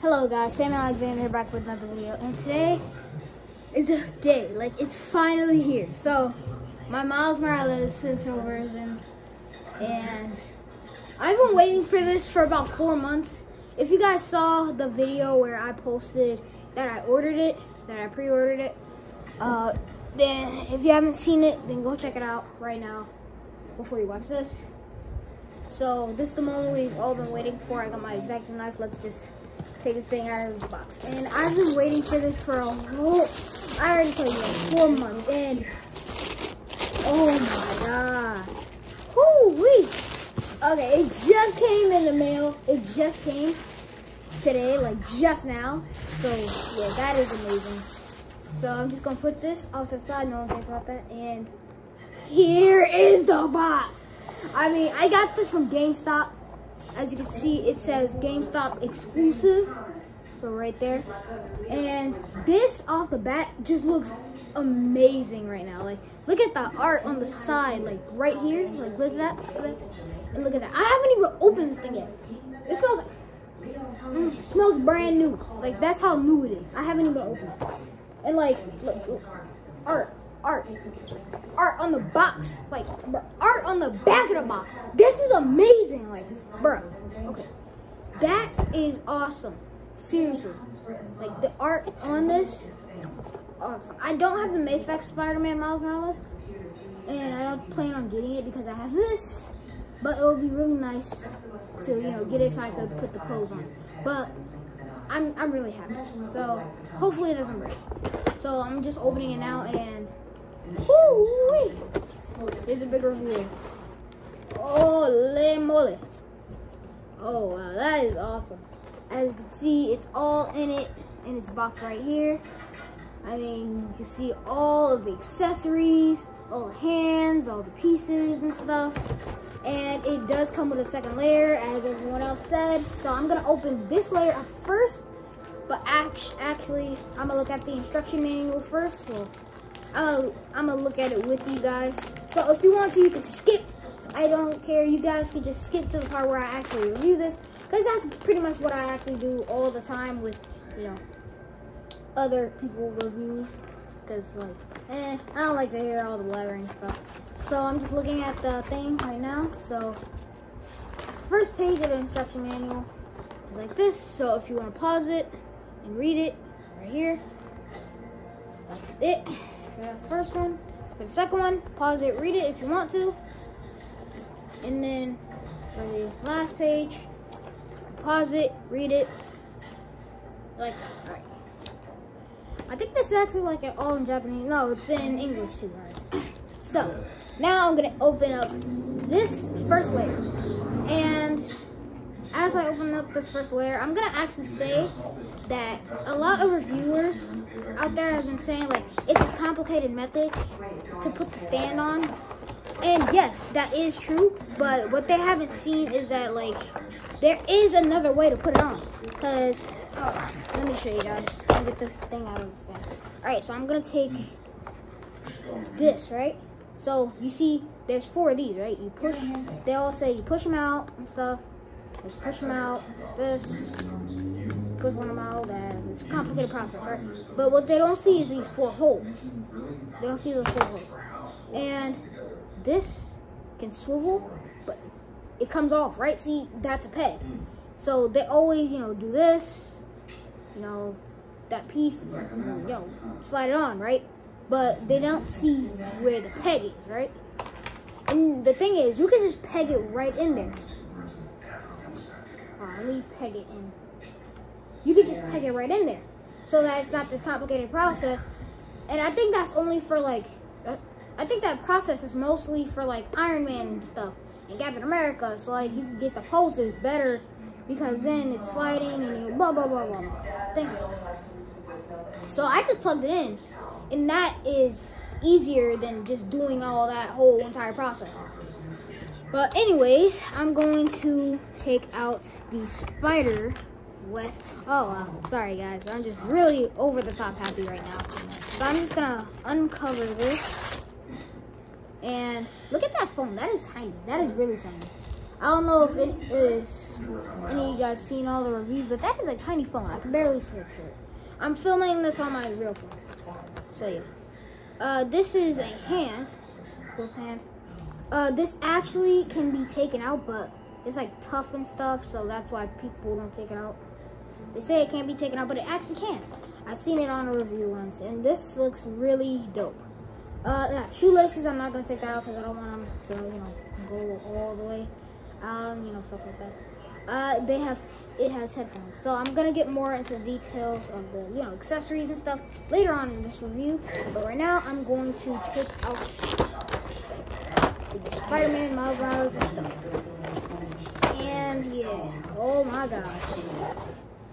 Hello guys, Sam Alexander back with another video, and today is the day, like it's finally here. So, my Miles Moralez Sentinel version, and I've been waiting for this for about 4 months. If you guys saw the video where I posted that I ordered it, that I pre-ordered it, then if you haven't seen it, then go check it out right now before you watch this. So, this is the moment we've all been waiting for. I got my X-Acto knife. Let's just take this thing out of the box. And I've been waiting for this for a whole, I already told you, like 4 months. And, oh my god. Whoo-wee. Okay, it just came in the mail. It just came today, like just now. So, yeah, that is amazing. So, I'm just going to put this off to the side. No one cares about that. And here is the box. I mean, I got this from GameStop. As you can see, it says GameStop exclusive. So right there. And this off the bat just looks amazing right now. Like, look at the art on the side, like right here. Like, look at that. And look at that. I haven't even opened this thing yet. It smells it smells brand new. Like, that's how new it is. I haven't even opened it. And like, look, art on the box, like, bruh, art on the back of the box. This is amazing, like, bruh. Okay, that is awesome. Seriously, like the art on this, awesome. I don't have the Mayfax Spider-Man Miles Moralez, and I don't plan on getting it because I have this. But it would be really nice to, you know, get it so I could put the clothes on. But I'm really happy. So hopefully it doesn't break. So I'm just opening it now and. Woo-wee. Here's a big review. Holy moly. Oh wow, that is awesome. As you can see, it's all in its box right here. I mean, you can see all of the accessories, all the hands, all the pieces and stuff. And it does come with a second layer, as everyone else said. So I'm gonna open this layer up first. But actually, I'm gonna look at the instruction manual first. So I'm gonna look at it with you guys. So if you want to, you can skip. I don't care. You guys can just skip to the part where I actually review this, because that's pretty much what I actually do all the time with, you know, other people's reviews. Because like, I don't like to hear all the blabbering stuff. So I'm just looking at the thing right now. So first page of the instruction manual is like this. So if you want to pause it and read it right here, that's it. For the first one. For the second one, pause it, read it if you want to. And then for the last page, pause it, read it. Like that. Alright. I think this is actually like all in Japanese. No, it's in English too, right? So, now I'm gonna open up this first layer. And as I open up this first layer, I'm gonna actually say that a lot of reviewers out there have been saying like it's a complicated method to put the stand on. And yes, that is true, but what they haven't seen is that like there is another way to put it on. Because let me show you guys. Let me get this thing out of the stand. Alright, so I'm gonna take this, right? So you see there's 4 of these, right? You push, they all say you push them out and stuff. Like push them out, this, push one of them out, and it's a complicated process, right? But what they don't see is these 4 holes. They don't see those 4 holes. And this can swivel, but it comes off, right? See, that's a peg. So they always, you know, do this, you know, that piece, you know, slide it on, right? But they don't see where the peg is, right? And the thing is, you can just peg it right in there. Let me peg it in. You could just peg it right in there, so that it's not this complicated process. And I think that's only for like, I think that process is mostly for like Iron Man and stuff and Captain America. So like you can get the poses better because then it's sliding and you blah blah blah blah. Things like that. So I just plugged it in, and that is easier than just doing all that whole entire process. But anyways, I'm going to take out the spider web. Oh wow, sorry guys, I'm just really over the top happy right now. So I'm just gonna uncover this. And look at that phone, that is tiny, that is really tiny. I don't know if any of you guys seen all the reviews, but that is a tiny phone. I can barely picture it. I'm filming this on my real phone. So yeah. This is a hand. Full hand. This actually can be taken out, but it's like tough and stuff, so that's why people don't take it out. They say it can't be taken out, but it actually can. I've seen it on a review once, and this looks really dope. Shoelaces, I'm not gonna take that out because I don't want them to, go all the way. Stuff like that. It has headphones. So I'm gonna get more into the details of the, accessories and stuff later on in this review. But right now, I'm going to take out the Spider-Man, Miles Moralez, and stuff. And yeah, oh my gosh.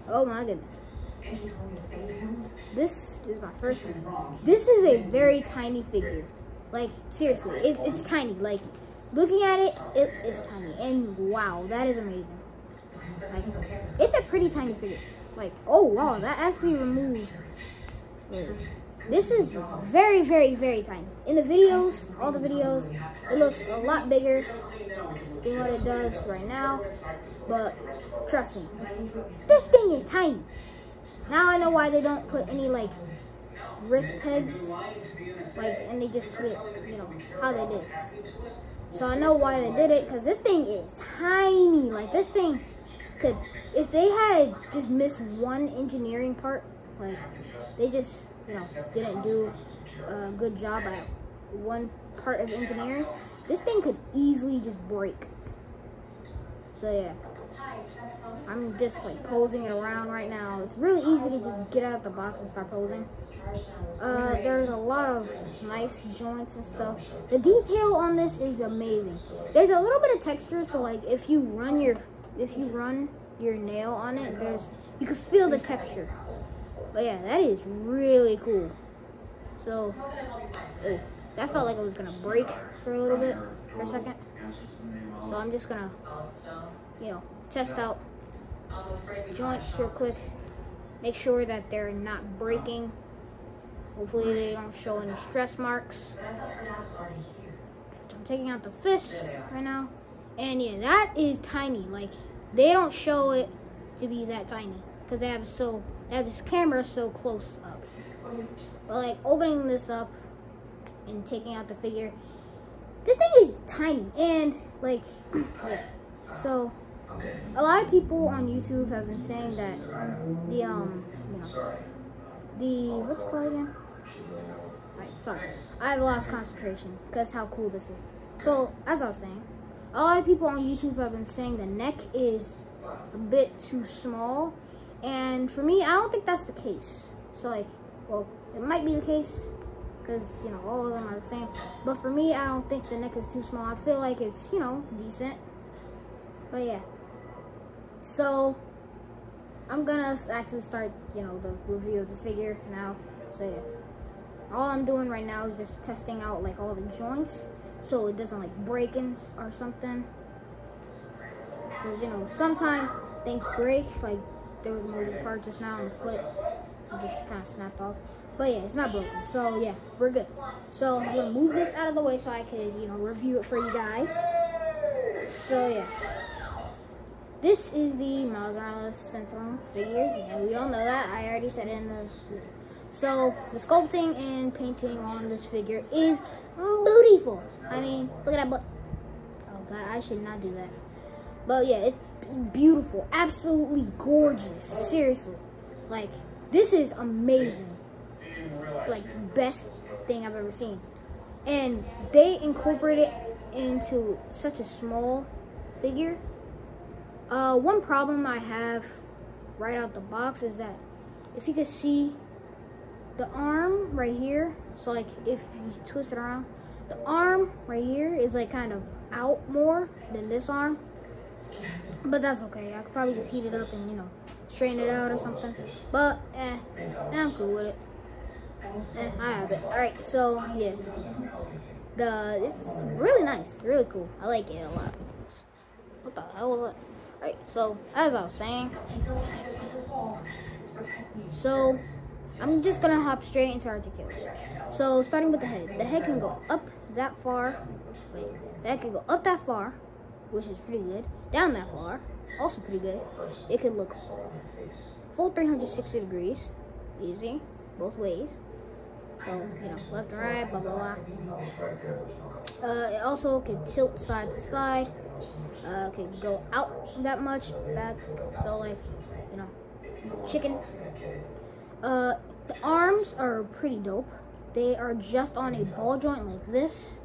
Oh my goodness. This is my first one. This is a very tiny figure. Like, seriously, it's tiny. Like, looking at it, it's tiny. And wow, that is amazing. Like, it's a pretty tiny figure. Like, oh wow, that actually removes. This is very, very, very tiny. In the videos, all the videos, it looks a lot bigger than what it does right now. But trust me, this thing is tiny. Now I know why they don't put any like wrist pegs, and they just put it, how they did. So I know why they did it, because this thing is tiny. Like, this thing could, if they had just missed one engineering part, like they just, didn't do a good job at one part of engineering, this thing could easily just break. So yeah. I'm just like posing it around right now. It's really easy to just get out of the box and start posing. There's a lot of nice joints and stuff. The detail on this is amazing. There's a little bit of texture, so like if you run your nail on it, you can feel the texture. But yeah, that is really cool. So that felt like it was gonna break for a little bit, for a second. So I'm just gonna, test out joints real quick. Make sure that they're not breaking. Hopefully they don't show any stress marks. I'm taking out the fist right now. And yeah, that is tiny. Like, they don't show it to be that tiny because they have this camera so close up. But like opening this up and taking out the figure, this thing is tiny. And like, yeah. So a lot of people on YouTube have been saying that what's it called again? Alright, sorry. I've lost concentration because how cool this is. So, as I was saying, a lot of people on YouTube have been saying the neck is a bit too small. And for me, I don't think that's the case. So like, well, it might be the case because, all of them are the same. But for me, I don't think the neck is too small. I feel like it's, decent. But yeah. So, I'm gonna actually start, the review of the figure now. So yeah, all I'm doing right now is just testing out like all the joints, so it doesn't like break or something. Because sometimes things break. Like there was a moving part just now on the foot, it just kind of snapped off. But yeah, it's not broken. So yeah, we're good. So I'm gonna move this out of the way so I could, review it for you guys. So yeah. This is the Miles Moralez Sentinel figure. Yeah, we all know that. I already said it in the video. So, the sculpting and painting on this figure is beautiful. I mean, look at that butt. Oh, God, I should not do that. But, yeah, it's beautiful. Absolutely gorgeous. Seriously. Like, this is amazing. Like, best thing I've ever seen. And they incorporate it into such a small figure. One problem I have right out the box is that if you can see the arm right here, so like if you twist it around, the arm right here is like kind of out more than this arm. But that's okay. I could probably just heat it up and, straighten it out or something. But, I'm cool with it. I have it. Alright, so, yeah. It's really nice. Really cool. I like it a lot. What the hell was that? Alright, so, as I was saying, so, I'm just gonna hop straight into articulation. So, starting with the head. The head can go up that far. Wait, that can go up that far, which is pretty good. Down that far, also pretty good. It can look full 360 degrees, easy, both ways. So, you know, left and right, blah, blah, blah. It also can tilt side to side. Can go out that much, back, so like, you know, chicken. The arms are pretty dope. They are just on a ball joint like this.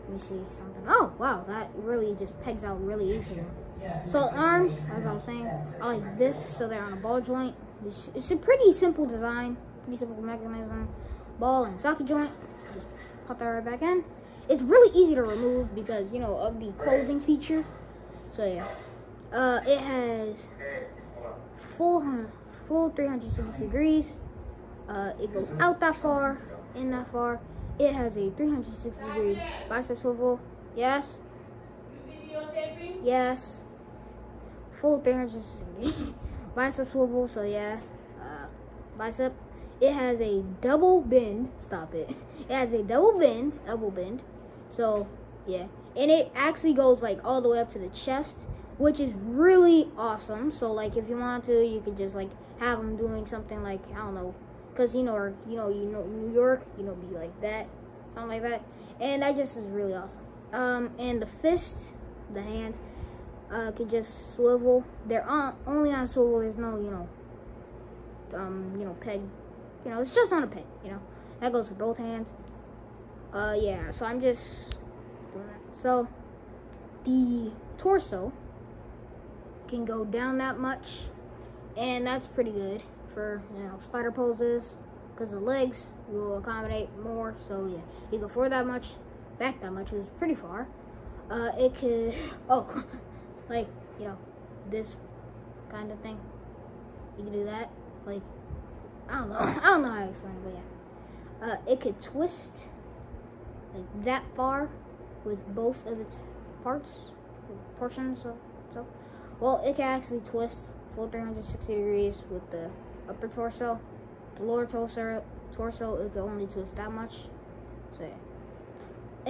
Let me see something. Oh, wow, that really just pegs out really easily. So arms, as I was saying, are like this, so they're on a ball joint. It's a pretty simple design, pretty simple mechanism. Ball and socket joint, just pop that right back in. It's really easy to remove because, you know, of the closing feature. So yeah, it has full 360 degrees. It goes out that far, in that far. It has a 360 degree bicep swivel. Yes. Yes. Full 360 bicep swivel. So yeah, bicep. It has a double bend. Stop it. It has a double bend, elbow bend. So yeah, and it actually goes like all the way up to the chest, which is really awesome. So like, if you want to, you could just like have them doing something like, I don't know, because you know New York, you know, be like that, something like that, and that just is really awesome. And the fist, the hand, can just swivel. They're only on swivel. There's no, you know, peg. You know, it's just on a peg. You know, that goes for both hands. Yeah. So I'm just doing that. So the torso can go down that much, and that's pretty good for, you know, spider poses, because the legs will accommodate more. So yeah, you go forward that much, back that much, which is pretty far. It could, oh, like, you know, this kind of thing. You can do that, like, I don't know how to explain it, but yeah. It could twist like that far with both of its portions. So, well, it can actually twist full 360 degrees with the upper torso. The lower torso, it can only twist that much. So yeah.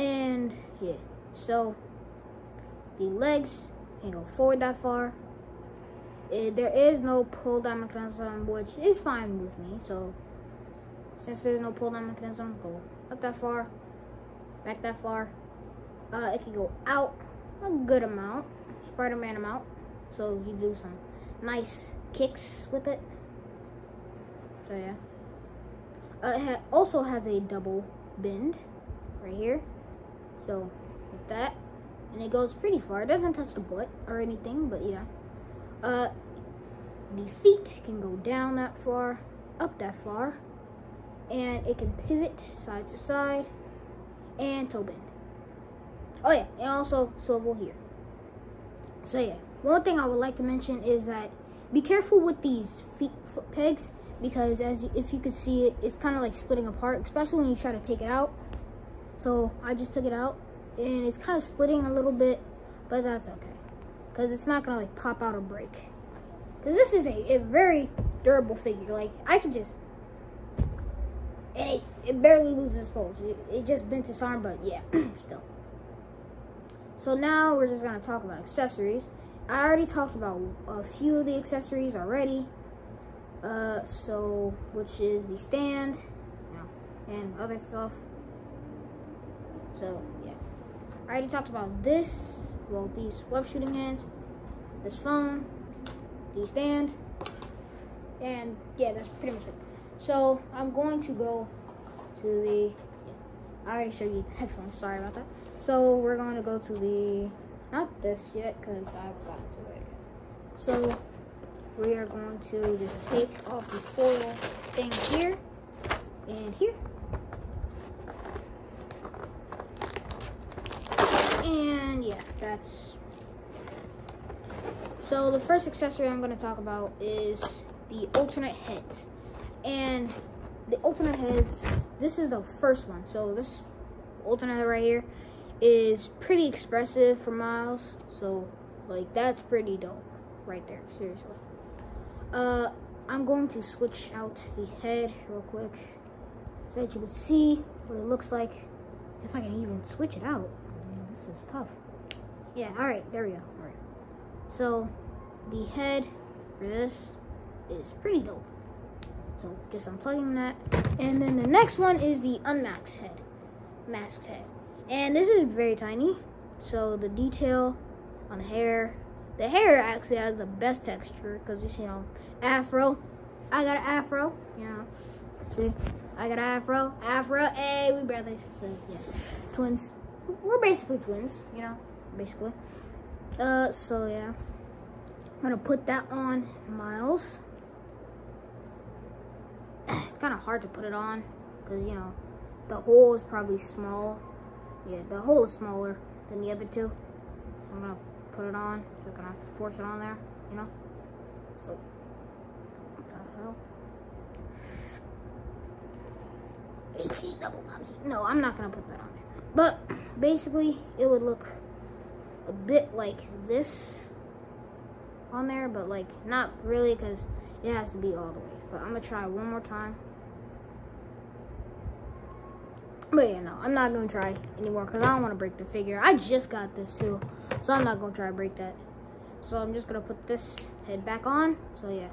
And yeah, so the legs can go forward that far. There is no pull down mechanism, which is fine with me. So since there's no pull down mechanism, go up that far, back that far. It can go out a good amount, Spider-Man amount. So you do some nice kicks with it. So yeah. It also has a double bend right here. So like that, and it goes pretty far. It doesn't touch the butt or anything, but yeah. The feet can go down that far, up that far, and it can pivot side to side and toe bend. Oh yeah, and also swivel here. So yeah, one thing I would like to mention is that be careful with these foot pegs, because if you could see it, it's kind of like splitting apart, especially when you try to take it out. So I just took it out, and it's kind of splitting a little bit, but that's okay, because it's not gonna like pop out or break. Because this is a very durable figure. Like, I can just, and it barely loses its pose. It just bent its arm, but yeah, still. So now we're just gonna talk about accessories. I already talked about a few of the accessories already. So, which is the stand, and other stuff. So yeah, I already talked about this. Well, these web shooting hands, this phone, the stand, and yeah, that's pretty much it. So I'm going to go to the, I already showed you the headphones, sorry about that. So we're going to go to the, not this yet, because I haven't gotten to it yet. So we are going to just take off the foil thing here and here. And yeah, that's, so the first accessory I'm going to talk about is the alternate heads. And the alternate heads, this is the first one. So this alternate head right here is pretty expressive for Miles. So like, that's pretty dope right there, seriously. I'm going to switch out the head real quick so that you can see what it looks like. If I can even switch it out. This is tough. Yeah, alright, there we go. Alright. So the head for this is pretty dope. So just unplugging that. And then the next one is the unmasked head. Masked head. And this is very tiny. So the detail on the hair actually has the best texture because it's, you know, afro. I got an afro, you know. See? I got an afro. Hey, we brothers. So yeah. Twins. We're basically twins, you know, basically. So yeah. I'm gonna put that on Miles. It's kind of hard to put it on because, you know, the hole is probably small. Yeah, the hole is smaller than the other two. So I'm gonna put it on. Just gonna have to force it on there, you know. So, what the hell? Double tops. No, I'm not gonna put that on there. But basically, it would look a bit like this on there, but like not really because it has to be all the way. But I'm gonna try one more time. But yeah, no, I'm not gonna try anymore because I don't want to break the figure. I just got this too, so I'm not gonna try to break that. So I'm just gonna put this head back on. So yeah.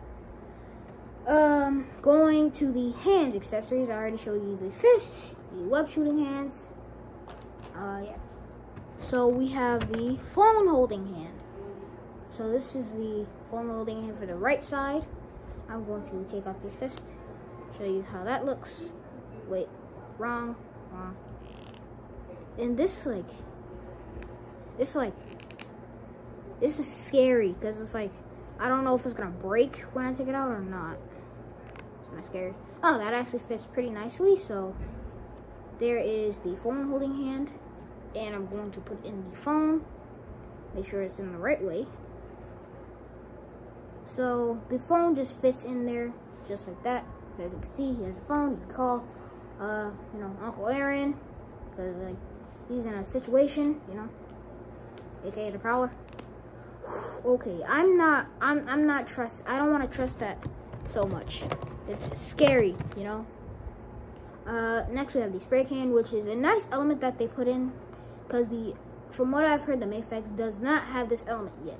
Going to the hands accessories. I already showed you the fist, the web shooting hands. Yeah. So we have the phone holding hand. So this is the phone holding hand for the right side. I'm going to take out the fist, show you how that looks. Wait, wrong. And this is scary because it's like, I don't know if it's gonna break when I take it out or not. It's kind of scary. Oh, that actually fits pretty nicely. So there is the phone holding hand, and I'm going to put in the phone, make sure it's in the right way. So the phone just fits in there just like that. As you can see, here's the phone. You can call, you know, Uncle Aaron because like he's in a situation, you know, aka the Prowler. Okay, I don't want to trust that so much. It's scary, you know. Next we have the spray can, which is a nice element that they put in because from what I've heard, the Mayfex does not have this element yet.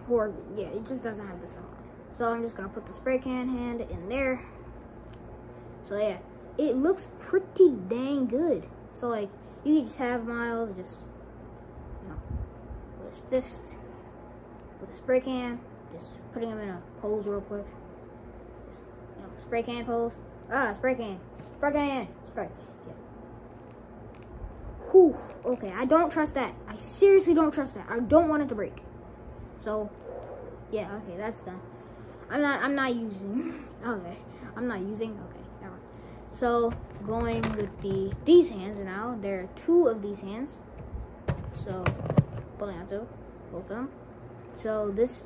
Or yeah, it just doesn't have this element. So I'm just gonna put the spray can hand in there. So yeah, it looks pretty dang good. So like, you can just have Miles just, you know, with his fist, with a spray can, just putting him in a pose real quick. Just, you know, spray can pose. Spray can. Yeah. Whew. Okay, I don't trust that. I seriously don't trust that. I don't want it to break. So, yeah, okay, that's done. I'm not using. Okay, I'm not using. Okay, never mind. So, going with these hands now. There are 2 of these hands. So, pulling out 2, both of them. So these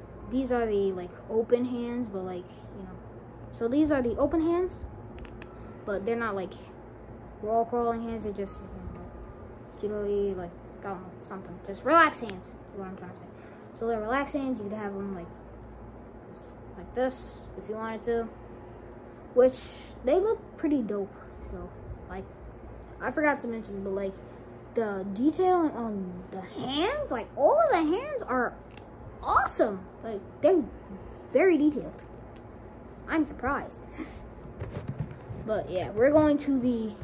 are the like open hands, but like, you know. So these are the open hands, but they're not like wall crawling hands. They're just, you know, like, I don't know, something. Just relaxed hands is what I'm trying to say. So they're relaxed hands. You could have them like this if you wanted to, which they look pretty dope. So like, I forgot to mention, but like the detailing on the hands, like all of the hands are awesome. Like, they're very detailed. I'm surprised. But yeah, we're going to the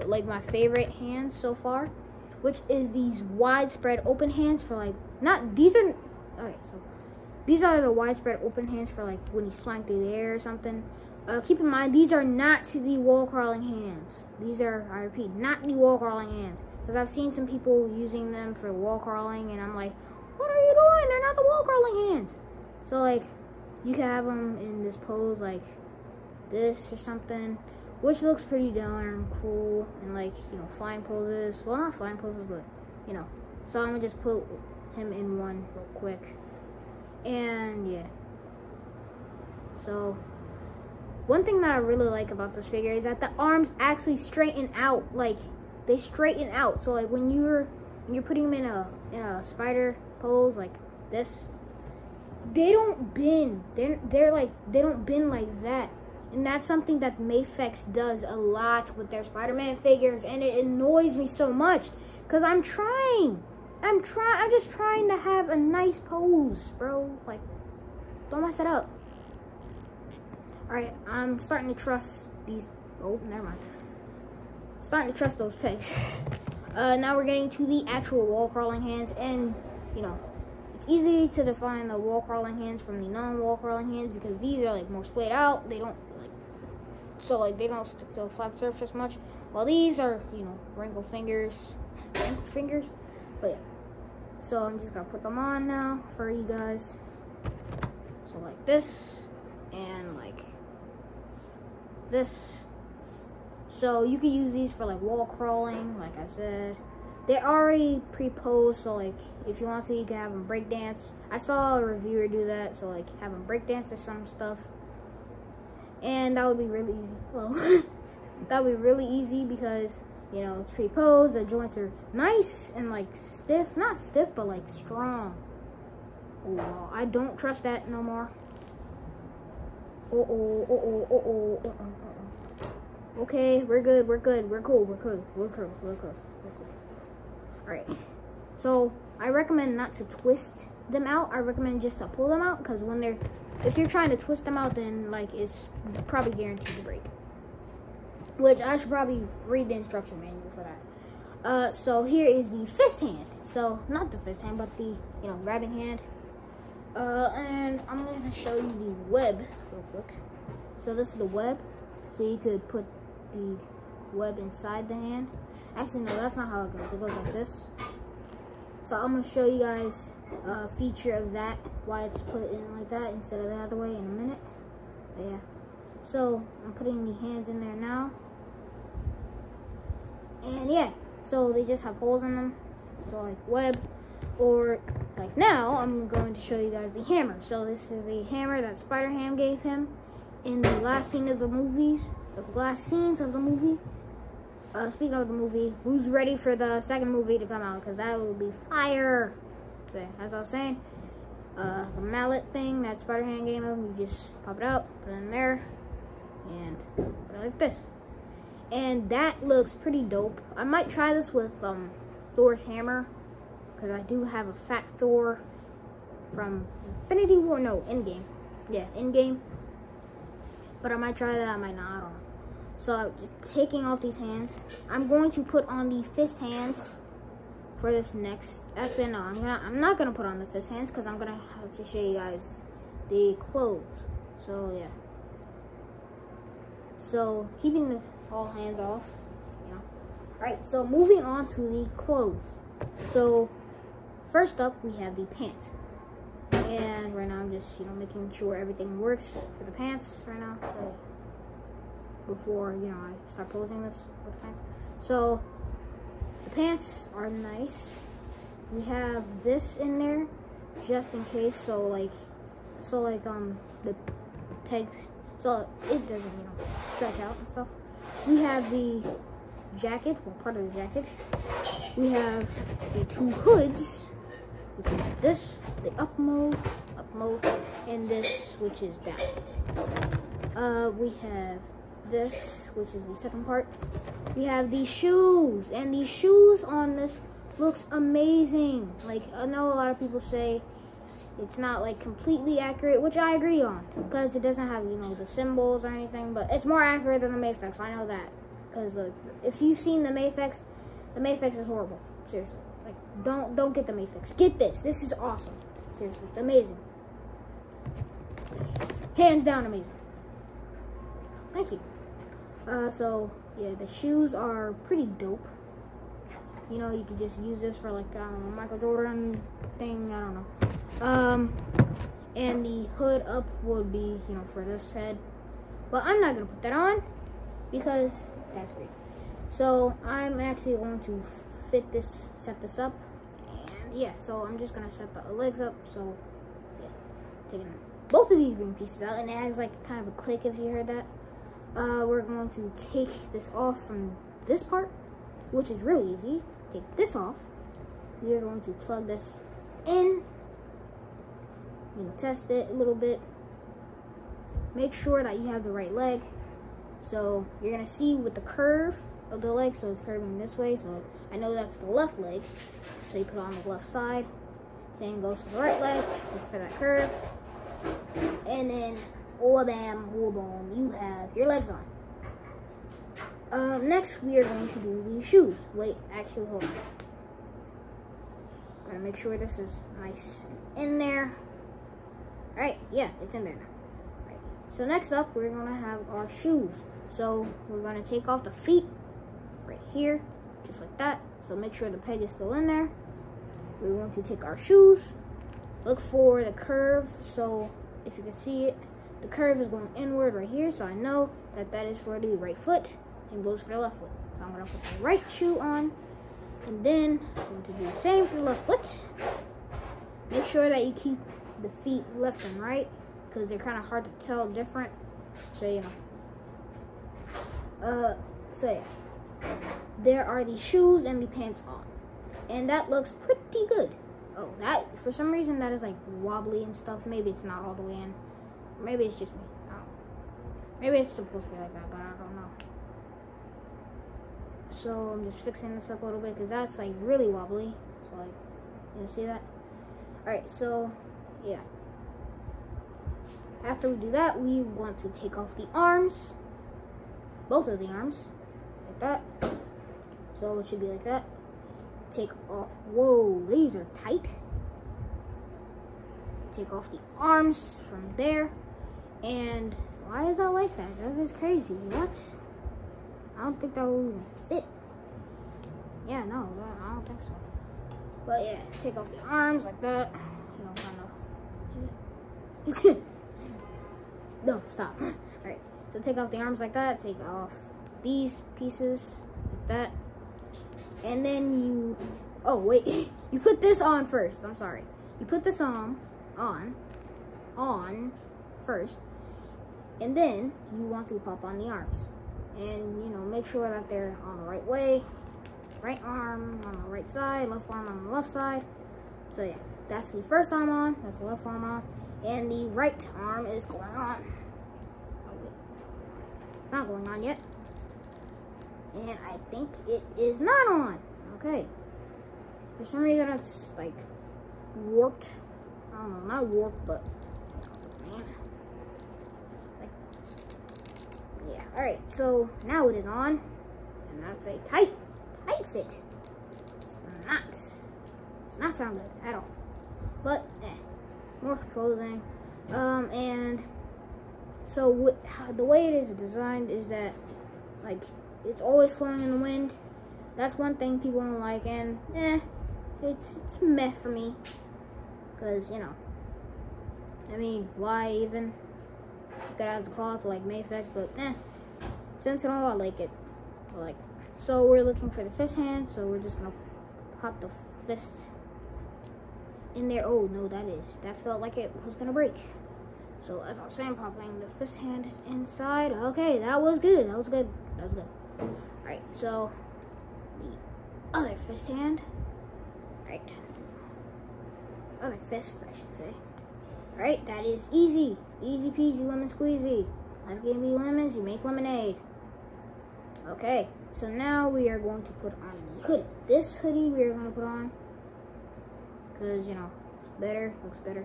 like my favorite hands so far, which is these widespread open hands for like, these are the widespread open hands for like when he's flying through the air or something. Keep in mind, these are not the wall crawling hands. These are, I repeat, not the wall crawling hands. Because I've seen some people using them for wall crawling, and I'm like, what are you doing? They're not the wall crawling hands. So like, you can have them in this pose like this or something, which looks pretty darn cool. And like, you know, flying poses. Well, not flying poses, but you know. So I'm gonna just put him in one real quick. And yeah. So one thing that I really like about this figure is that the arms actually straighten out. Like, they straighten out. So like when you're putting him in a spider pose like this, they don't bend. They're like, they don't bend like that. And that's something that Mayfex does a lot with their Spider-Man figures, and it annoys me so much because I'm trying I'm just trying to have a nice pose, bro. Like, don't mess it up. Alright, I'm starting to trust these. Oh, never mind. Starting to trust those pegs. Now we're getting to the actual wall crawling hands, and you know, it's easy to define the wall crawling hands from the non-wall crawling hands because these are like more splayed out. They don't they don't stick to a flat surface much. While these are, you know, wrinkled fingers. But yeah. So I'm just gonna put them on now for you guys. So like this and like this. So you can use these for like wall crawling, like I said. They're already pre-posed, so like if you want to, you can have them break dance. I saw a reviewer do that, so like have them break dance or some stuff. And that would be really easy. Well, that would be really easy because, you know, it's pre-posed, the joints are nice and like stiff. Not stiff, but like strong. Oh, I don't trust that no more. Okay, we're good, we're cool. Alright, so I recommend not to twist them out. I recommend just to pull them out, because if you're trying to twist them out, then like it's probably guaranteed to break. Which I should probably read the instruction manual for that. So here is the fist hand. So not the fist hand, but the, you know, grabbing hand. And I'm going to show you the web real quick. So this is the web. So you could put the web inside the hand. Actually, no, that's not how it goes. It goes like this. So I'm going to show you guys a feature of that, why it's put in like that instead of the other way in a minute. But yeah. So I'm putting the hands in there now. And yeah, so they just have holes in them. So like web, or like now I'm going to show you guys the hammer. So this is the hammer that Spider-Ham gave him in the last scene of the movies. The last scenes of the movie. Speaking of the movie, who's ready for the second movie to come out? Because that will be fire. So, as I was saying, the mallet thing that Spider-Man gave him, you just pop it out, put it in there, and put it like this. And that looks pretty dope. I might try this with Thor's hammer, because I do have a fat Thor from Infinity War. No, Endgame. Yeah, Endgame. But I might try that. I might not. I don't know. So just taking off these hands, I'm going to put on the fist hands for this next. Actually, no, I'm not gonna put on the fist hands because I'm gonna have to show you guys the clothes. So yeah. So keeping the all hands off, you know. All right. So moving on to the clothes. So first up, we have the pants. And right now I'm just, you know, making sure everything works for the pants right now. So before, you know, I start posing this with the pants. So the pants are nice. We have this in there just in case. So like the pegs, so it doesn't, you know, stretch out and stuff. We have the jacket, well, part of the jacket. We have the two hoods, which is this, the up mode, and this, which is down. We have this, which is the second part. We have these shoes, and these shoes on this looks amazing. Like, I know a lot of people say it's not like completely accurate, which I agree on, because it doesn't have, you know, the symbols or anything, but it's more accurate than the Mayfix. I know that, because if you've seen the Mayfix is horrible. Seriously, like, don't get the Mayfix. Get this. This is awesome. Seriously, it's amazing. Hands down amazing. Thank you. So yeah, the shoes are pretty dope. You know, you could just use this for like, I don't know, Michael Jordan thing, I don't know. And the hood up would be, you know, for this head. But I'm not gonna put that on because that's crazy. So I'm actually going to set this up, and yeah, so I'm just gonna set the legs up. So yeah, taking both of these green pieces out, and it has like kind of a click if you heard that. We're going to take this off from this part, which is really easy. Take this off. We are going to plug this in. You know, test it a little bit. Make sure that you have the right leg. So you're gonna see with the curve, of the leg, so it's curving this way. So I know that's the left leg. So you put it on the left side. Same goes for the right leg. Look for that curve. And then, wha-bam, wha-boom, you have your legs on. Next, we are going to do the shoes. Wait, actually, hold on. Gotta make sure this is nice in there. Alright, yeah, it's in there now. Right. So next up, we're gonna have our shoes. So we're gonna take off the feet right here, just like that. So make sure the peg is still in there. We're going to take our shoes. Look for the curve. So if you can see it, the curve is going inward right here. So I know that that is for the right foot and goes for the left foot. So I'm gonna put the right shoe on, and then I'm going to do the same for the left foot. Make sure that you keep the feet left and right, because they're kind of hard to tell different. So you know. So yeah, there are the shoes and the pants on, and that looks pretty good. Oh, that for some reason that is like wobbly and stuff. Maybe it's not all the way in. Maybe it's just me. I don't know. Maybe it's supposed to be like that, but I don't know. So I'm just fixing this up a little bit because that's like really wobbly. So like, you see that? All right, so yeah. After we do that, we want to take off the arms, both of the arms, like that. So it should be like that. Take off, whoa, these are tight. Take off the arms from there. And why is that like that? That is crazy. What? I don't think that will even fit. Yeah, no, I don't think so. But yeah, take off the arms like that. You know, kind of. No, stop. Alright, so take off the arms like that. Take off these pieces like that. And then you, oh wait, you put this on first. I'm sorry. You put this on first. And then you want to pop on the arms. And, you know, make sure that they're on the right way. Right arm on the right side, left arm on the left side. So yeah, that's the first arm on, that's the left arm on, and the right arm is going on. It's not going on yet. And I think it is not on. Okay. For some reason it's like warped. I don't know, not warped, but yeah, alright, so now it is on, and that's a tight fit. It's not sound good at all. But, more for closing. And so the way it is designed is that, like, it's always flowing in the wind. That's one thing people don't like, and, it's meh for me. Because, you know, I mean, why even get out of the cloth like Mayfix, but Sentinel, I like it. So we're looking for the fist hand, so we're just gonna pop the fist in there. Oh no, that felt like it was gonna break. So as I was saying, popping the fist hand inside. Okay, that was good. Alright, so the other fist hand. Right. Other fist, I should say. Alright, that is easy. Easy peasy lemon squeezy. Life gave me lemons, you make lemonade. Okay, so now we are going to put on the hoodie. This hoodie we are going to put on because, you know, it's better, looks better.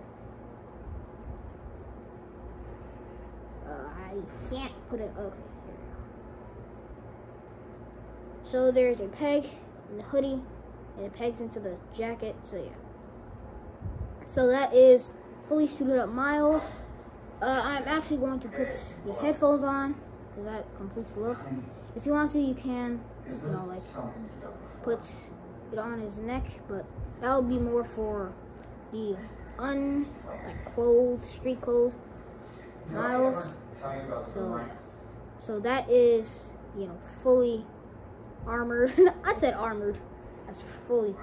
I can't put it, okay, here we go. So there's a peg in the hoodie, and it pegs into the jacket, so yeah. So that is fully suited up Miles. I'm actually going to put the headphones on, because that completes the look. If you want to, you can, you know, like, put it on his neck, but that would be more for the clothes, street clothes, Miles. So that is, you know, fully armored. I said armored. That's fully.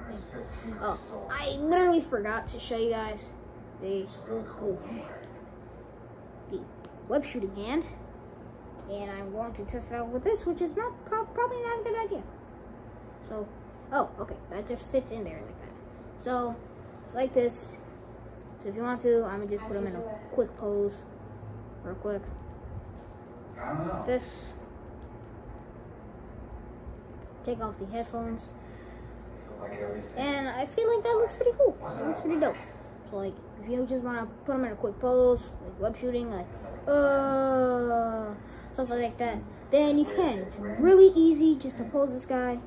Oh, I literally forgot to show you guys the web shooting hand. And I'm going to test it out with this, which is not probably not a good idea. So, oh, okay, that just fits in there like that. So, it's like this. So if you want to, I'm gonna just put them in a quick pose, real quick. This. take off the headphones. And I feel like that looks pretty cool. It looks pretty dope. So like, if you just want to put them in a quick pose, like web shooting, like something like that, then you can. It's really easy just to pose this guy.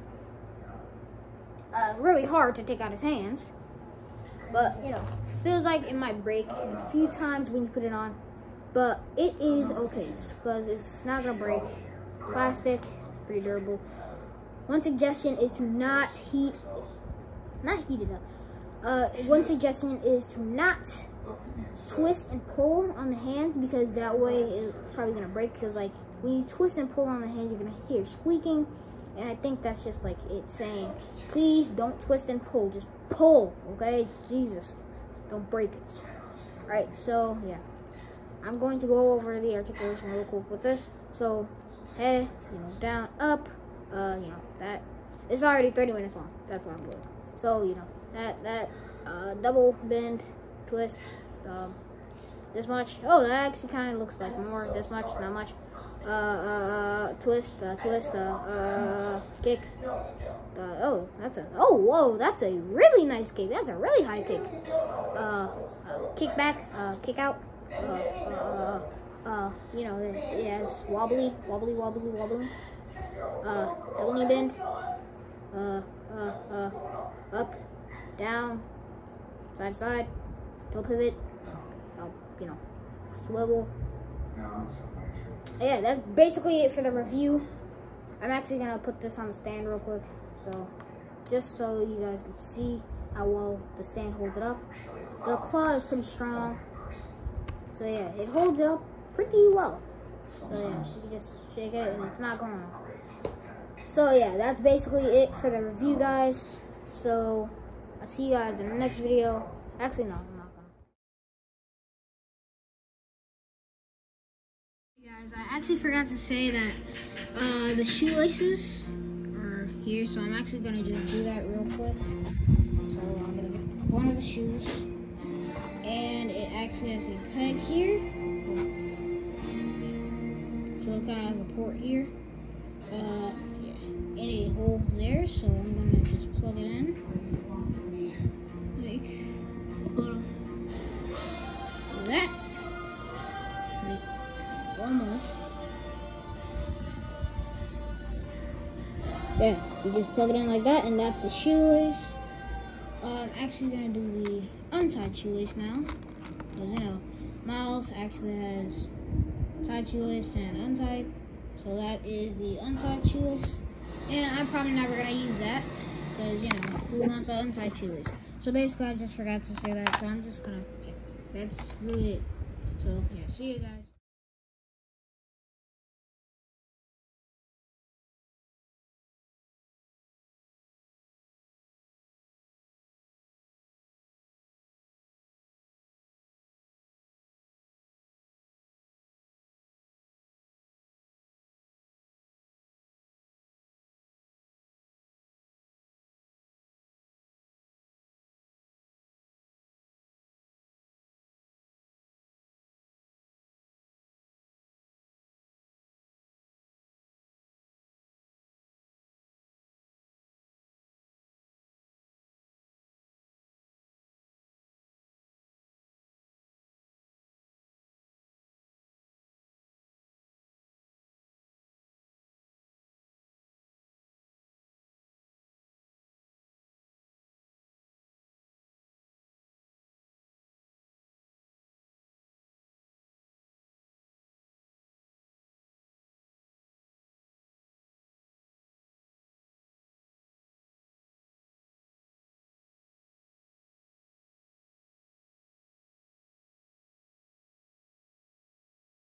Really hard to take out his hands, but you know, feels like it might break a few times when you put it on, but it is okay because it's not gonna break. Plastic, pretty durable. One suggestion is to not heat it up. One suggestion is to not twist and pull on the hands, because that way it's probably gonna break. Because like when you twist and pull on the hands, you're gonna hear squeaking, and I think that's just like it saying, please don't twist and pull, just pull, okay? Jesus, don't break it. All right, so yeah, I'm going to go over the articulation real quick with this. So head, you know, down, up, you know, that it's already 30 minutes long. That's what I'm doing. So you know, that double bend, twist, this much. Oh, that actually kind of looks like more. This much, not much. Twist, kick. Oh, whoa, that's a really nice kick. That's a really high kick. Kick back, kick out. You know, it has wobbly. Double knee bend. Up, down, side to side, toe pivot. You know, swivel. Yeah, that's basically it for the review. I'm actually gonna put this on the stand real quick, so just so you guys can see how well the stand holds it up. The claw is pretty strong, so yeah, it holds it up pretty well. So yeah, you can just shake it and it's not going off. So yeah, that's basically it for the review, guys. So I'll see you guys in the next video. Actually, no, I'm not gonna. Guys, I actually forgot to say that the shoelaces are here, so I'm actually gonna just do that real quick. So I'm gonna get one of the shoes, and it actually has a peg here. So it kind of has a port here. In a hole there, so I'm gonna just plug it in. Like that. Like almost. There, you just plug it in like that, and that's the shoelace. I'm actually gonna do the untied shoelace now, because you know, Miles actually has tied shoelace and untied. So that is the untied shoelace. And I'm probably never going to use that, because, you know, who wants an untied shoelace? So basically, I just forgot to say that, so I'm just going to, okay, that's really it. So, yeah, see you guys.